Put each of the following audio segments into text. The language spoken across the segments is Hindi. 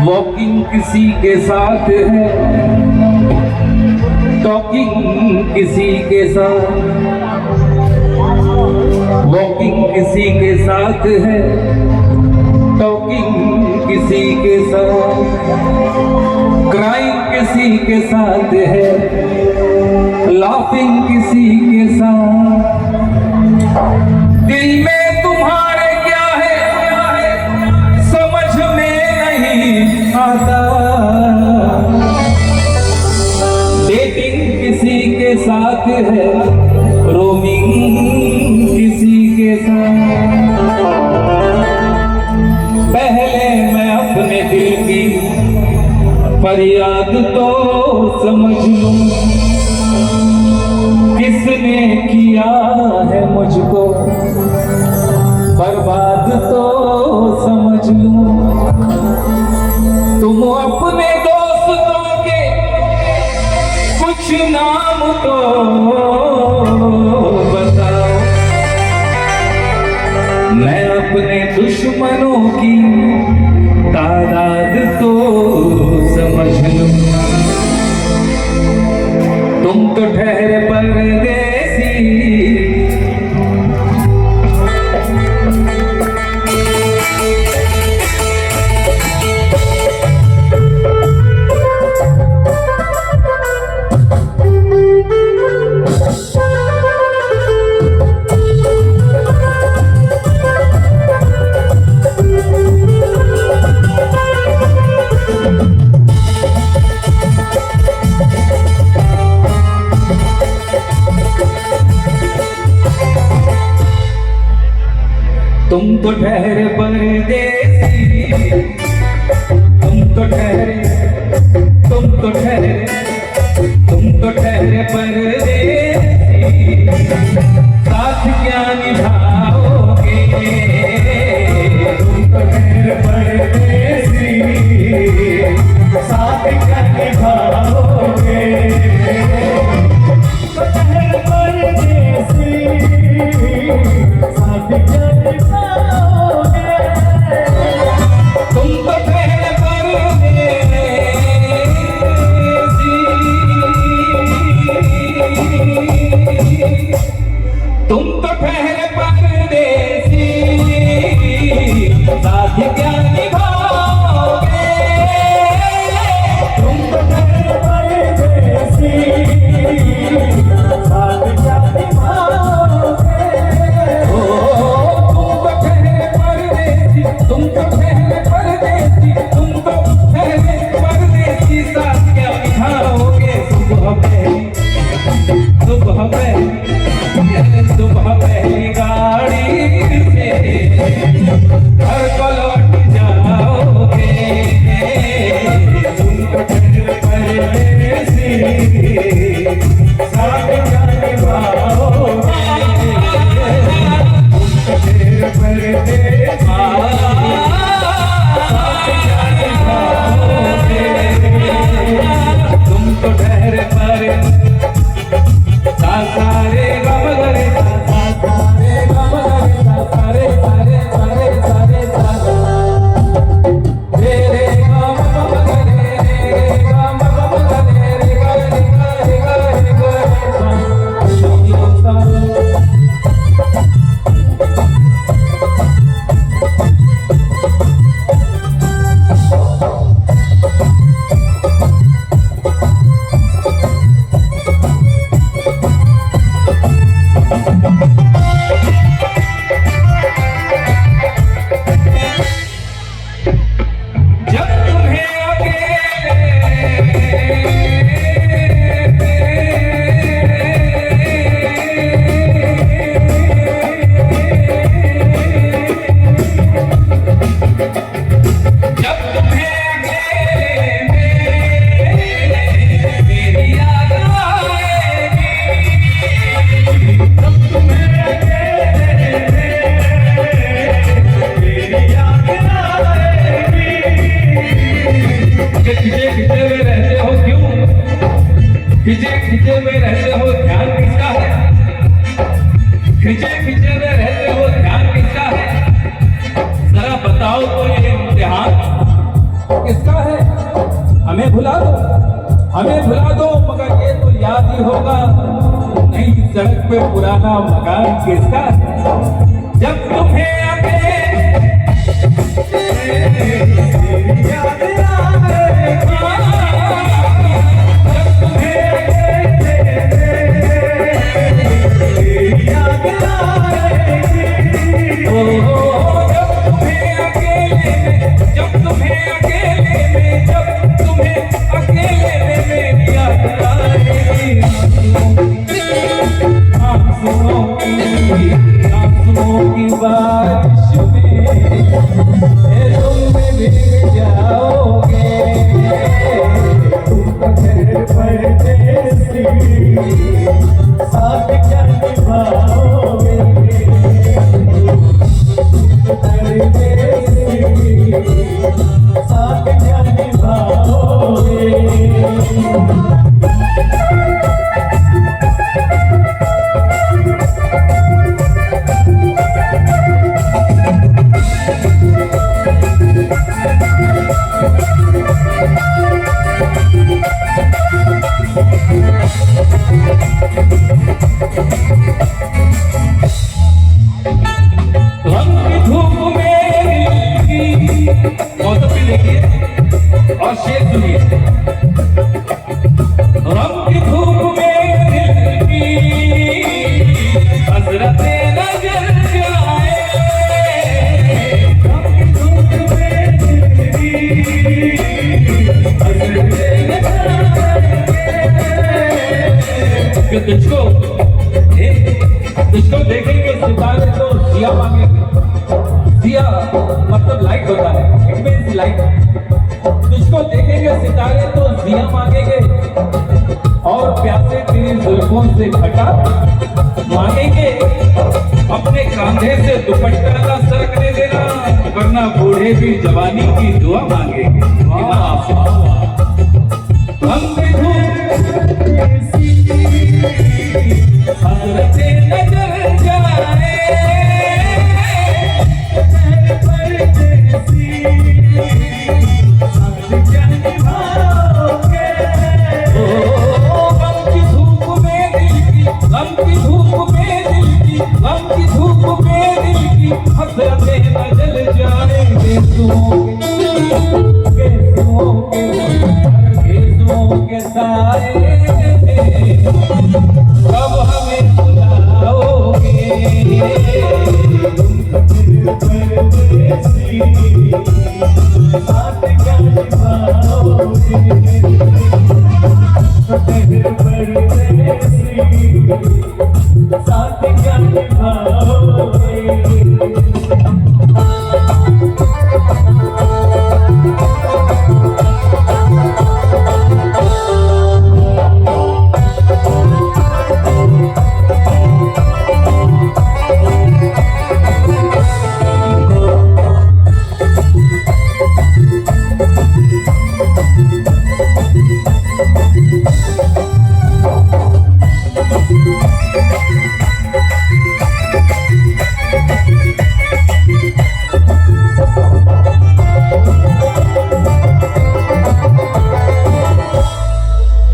वॉकिंग किसी के साथ है, टॉकिंग किसी के साथ, वॉकिंग किसी के साथ है, टॉकिंग किसी के साथ, क्राइंग किसी के साथ है, लाफिंग किसी के साथ। दिल में तुम्हारे क्या है समझ में नहीं आता, डेटिंग किसी के साथ है, रोमिंग किसी के साथ। पहले मैं अपने दिल की फरियाद तो समझ लूं, किसने किया है मुझको बर्बाद तो समझ लूं। तुम अपने दोस्तों के कुछ नाम तो बताओ, मैं अपने दुश्मनों की तादाद तो समझ लूं। तुम तो ठहरे परदेसी, तुम तो ठहरे परदेसी, तुम तो ठहरे, तुम तो ठहरे, तुम तो ठहरे परदेसी, साथ क्या निभाओगे? तुम तो ठहरे परदेसी, साथ क्या निभाओगे? तुम तो ठहरे परदेसी, साथ क्या खिंचे में रहते हो ध्यान किसका है? खिंचे में रहते हो ध्यान किसका है? जरा बताओ तो ये इम्तिहान किसका है? हमें भुला दो, हमें भुला दो, मगर ये तो याद ही होगा नई सड़क पे पुराना मकान किसका है? जब तुम्हें अकेले याद आएगी, जब तुम्हें याद आएगी, जब तुम्हें अकेले में, जब तुम्हें अकेले में, जब तुम्हें अकेले में मेरी याद आएगी। आंसुओं की बारिश में तुम भीग जाओगे, पत्थर परदेसी साथ क्या निभाओगे, परदेसी साथ क्या निभाओगे। रंग की धूप में मौसम भी देखिए और शेर सुनिए। रंग की धूप में दिल की हसरतें नजर जाए, रंग की धूप में दिल की हसरतें नजर जाए। तुझको देखेंगे सितारे तो दिया मांगेंगे। दिया मतलब लाइट होता है, इट मींस लाइट। तुझको देखेंगे सितारे तो दिया मांगेंगे और प्यासे तेरी जुल्फों से घटा मांगेंगे। अपने कंधे से दुपट्टा ना सरकने देना, वरना बूढ़े भी जवानी की दुआ मांगेंगे। हम भी हसरतें नजर जाए, परदेसी साथ क्या निभाओगे। गम की धूप में दिल की, गम की धूप में दिल की, गम की धूप में दिल की हसरतें नजर जाए। गेसुओं के साए कब हमें बुलाओगे, परदेसी साथ क्या निभाओगे, परदेसी साथ क्या निभाओगे।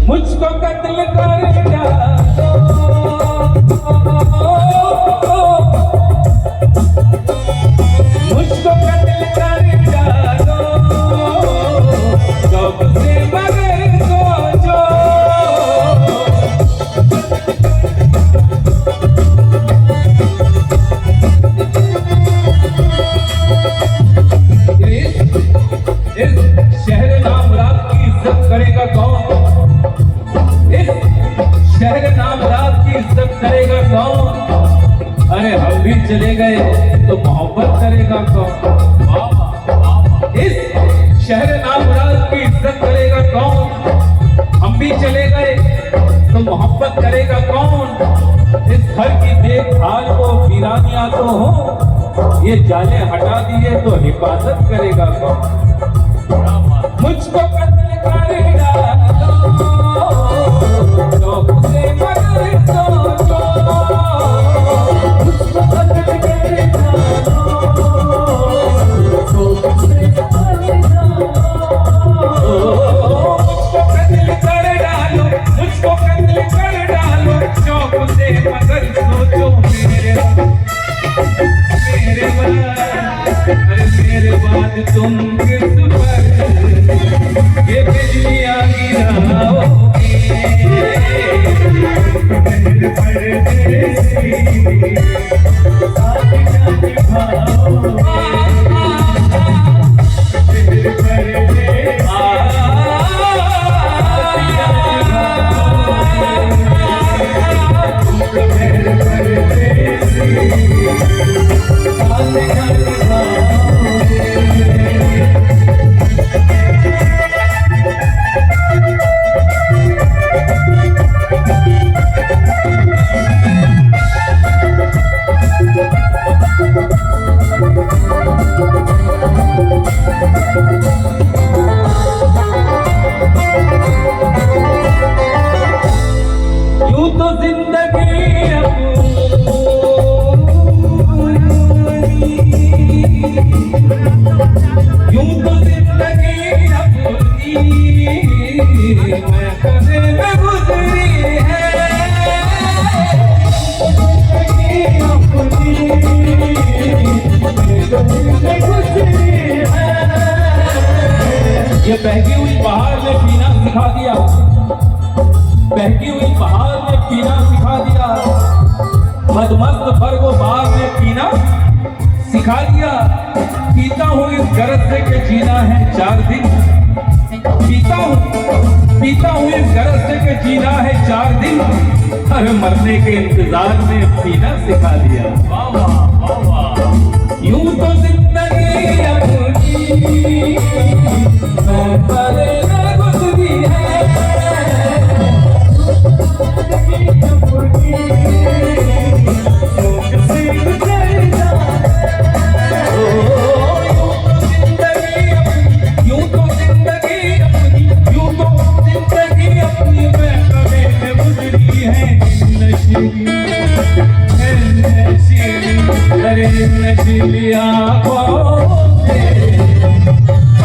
मुझको कत्ल कर डालो, मुझको कत्ल कर डालो, कब से मगर सोचो। इस शहर नाम रात की इज्जत करेगा कौन? शहर नाम रात की इज्जत करेगा कौन? अरे हम भी चले गए तो मोहब्बत करेगा कौन? इस शहर नाम रात की इज्जत करेगा कौन? हम भी चले गए तो मोहब्बत करेगा कौन? इस घर की देखभाल को वीरानिया तो हो, ये जाले हटा दिए तो हिफाजत करेगा कौन? मुझको कत्ल कर डालो, से मगर सोचो, मुझको कत्ल कर डालो, से मगर सोचो। अरे मेरे बाद तुम किस पर ये बिजलियां गिराओगे। मेरे परदेसी साथ क्या निभाओगे। मेरे परदेसी मेरे परदेसी साथ क्या निभाओगे। यूं तो जिंदगी यूं तो जिंदगी अपनी मैं कदे में गुजरी है। ये बहती हुई पहाड़ में पीना सिखा दिया, बहती हुई पहाड़ में पीना सिखा दिया, मदमस्त भर को बाहर में पीना सिखा दिया। पीता हूँ इस गरज से कि जीना है 4 दिन, पीता हूँ इस गरज से कि जीना है 4 दिन। अरे मरने के इंतजार में पीना सिखा दिया। वाह वाह वाह वाह। यूं तो जिंदगी अपनी मैं परे न गुजरी है।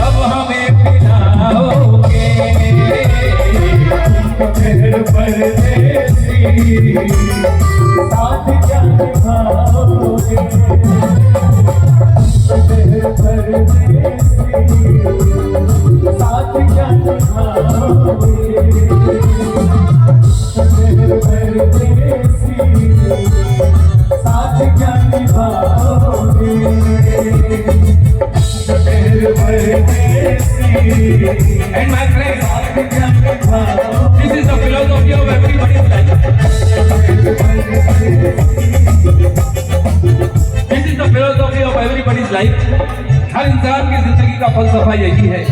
अब हमें पिलाओगे। मेरे परदेसी साथ क्या निभाओगे। मेरे परदेसी साथ क्या निभाओगे। मेरे परदेसी साथ क्या निभाओगे। मेरे परदेसी And my friends, साथ क्या निभाओगे। this is the philosophy of everybody's life. This is the philosophy of everybody's life. हर इंसान की जिंदगी का फलसफा यही है।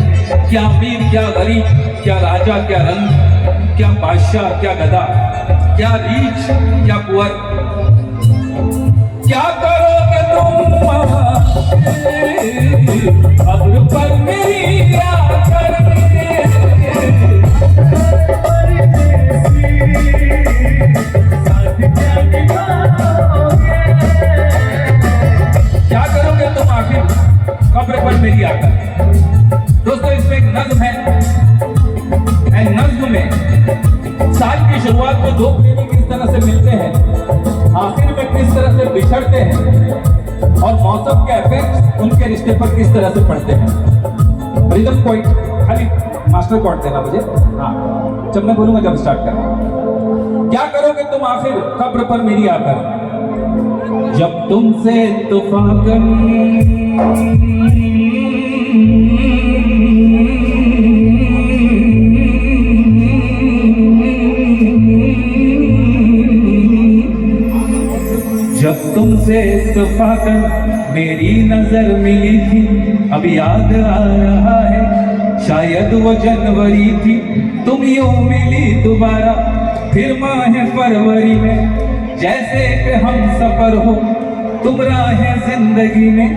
क्या अमीर, क्या गरीब, क्या राजा, क्या रंग, क्या बादशाह, क्या गधा, क्या रीच, क्या पुअर। क्या करोगे तुम कब्र पर मेरी आकर। क्या करोगे तुम आखिर कब्र पर मेरी आकर। दोस्तों इसमें एक नज्म है। नज्म में साल की शुरुआत में 2 प्रेमी किस तरह से मिलते हैं, आखिर में किस तरह से बिछड़ते हैं और मौसम के इफेक्ट उनके रिश्ते पर किस तरह से पड़ते हैं। रिदम पॉइंट खाली मास्टर कॉर्ड देना मुझे। हाँ, जब मैं बोलूंगा जब स्टार्ट करना। क्या करोगे तुम आखिर कब्र पर मेरी आकर। जब तुमसे तुफाकन जब तुमसे इत्तेफाकन मेरी नजर मिली थी, अब याद आ रहा है शायद वो जनवरी थी। तुम यूं मिली दोबारा फिर माह फरवरी में, जैसे कि हम सफर हो तुम राह जिंदगी में।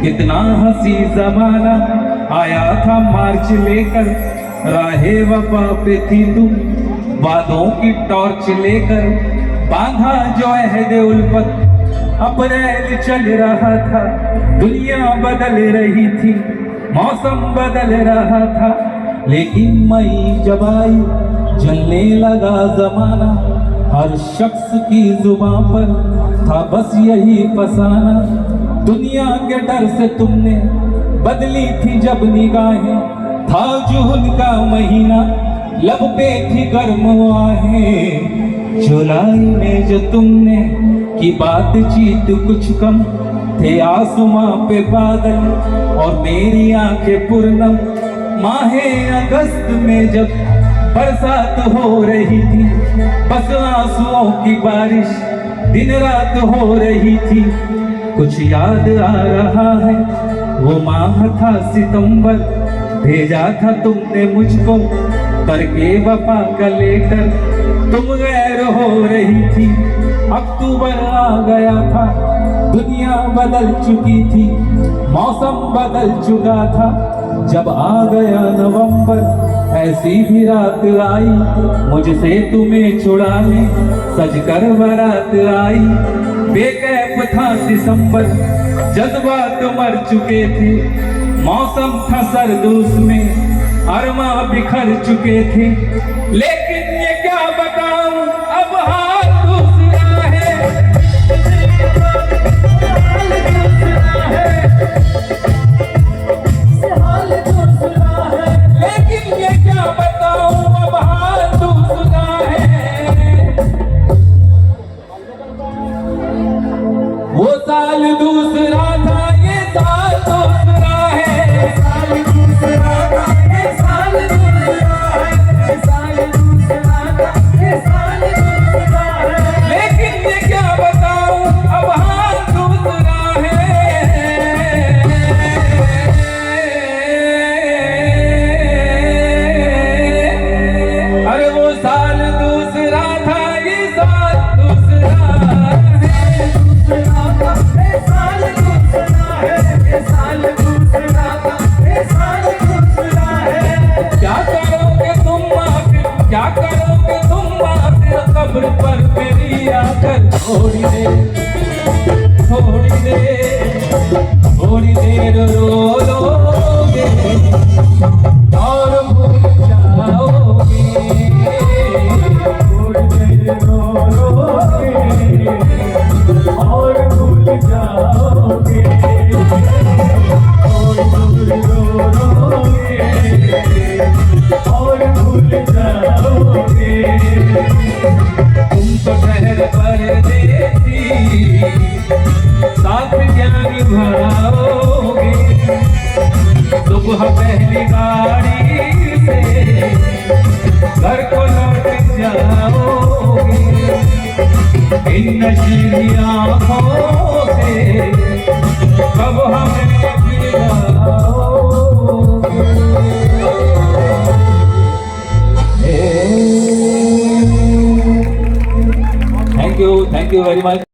कितना हंसी जमाना आया था मार्च लेकर, राहे वफा पे थी तुम वादों की टॉर्च लेकर। बांधा जो अहद उल्फत अप्रैल चल रहा था, दुनिया बदल रही थी, मौसम बदल रहा था। लेकिन मई जब आई जलने लगा जमाना, हर शख्स की जुबान पर था बस यही फसाना। दुनिया के डर से तुमने बदली थी जब निगाहें, था जून का महीना लब पे थी गर्म आहें। जुलाई में जो तुमने की बातचीत कुछ कम, थे आसमां पे बादल और मेरी आंखें पूर्णम। माहे अगस्त में जब बरसात हो रही थी, बस आंसुओं की बारिश दिन रात हो रही थी। कुछ याद आ रहा है वो माह था सितंबर, भेजा था तुमने मुझको करके वफा का लेटर। तुम गैर हो रही थी, अक्टूबर आ गया था, दुनिया बदल चुकी थी, मौसम बदल चुका था। जब आ गया नवंबर, ऐसी भी रात आई, मुझसे तुम्हें छुड़ाने सजकर बारात आई। बेकैफ था दिसंबर, जज्बात मर चुके थे, मौसम था सर्द उसमें, अरमा बिखर चुके थे। लेकिन ये क्या बताऊं, अब हाल दूसरा है, लेकिन ये क्या बताऊं, अब हाल दूसरा है। वो साल दूसरा था, ये साल दूसरा है। साल दूसरा था, ये साल दूसरा है। साल दूसरा था, ये साल दूसरा है। लेकिन ये क्या बताऊं, अब हाल दूसरा है। अरे वो साल दूसरा था, ये साल दूसरा है। क्या करोगे तुम आखिर, क्या करोगे तुम आखिर, कब्र पर मेरी आकर थोड़ी देर रो लोगे और भूल जाओगे। थोड़ी देर रो लोगे और भूल जाओगे। थोड़ी दूर रो लोगे और भूल जाओगे। तुम तो शहर परदेसी, साथ क्या निभाओगे। सुबह पहली गाड़ी से घर को लौट जाओगे। इन नशीली आँखों से कब हमें गिराओगे। Thank you very much.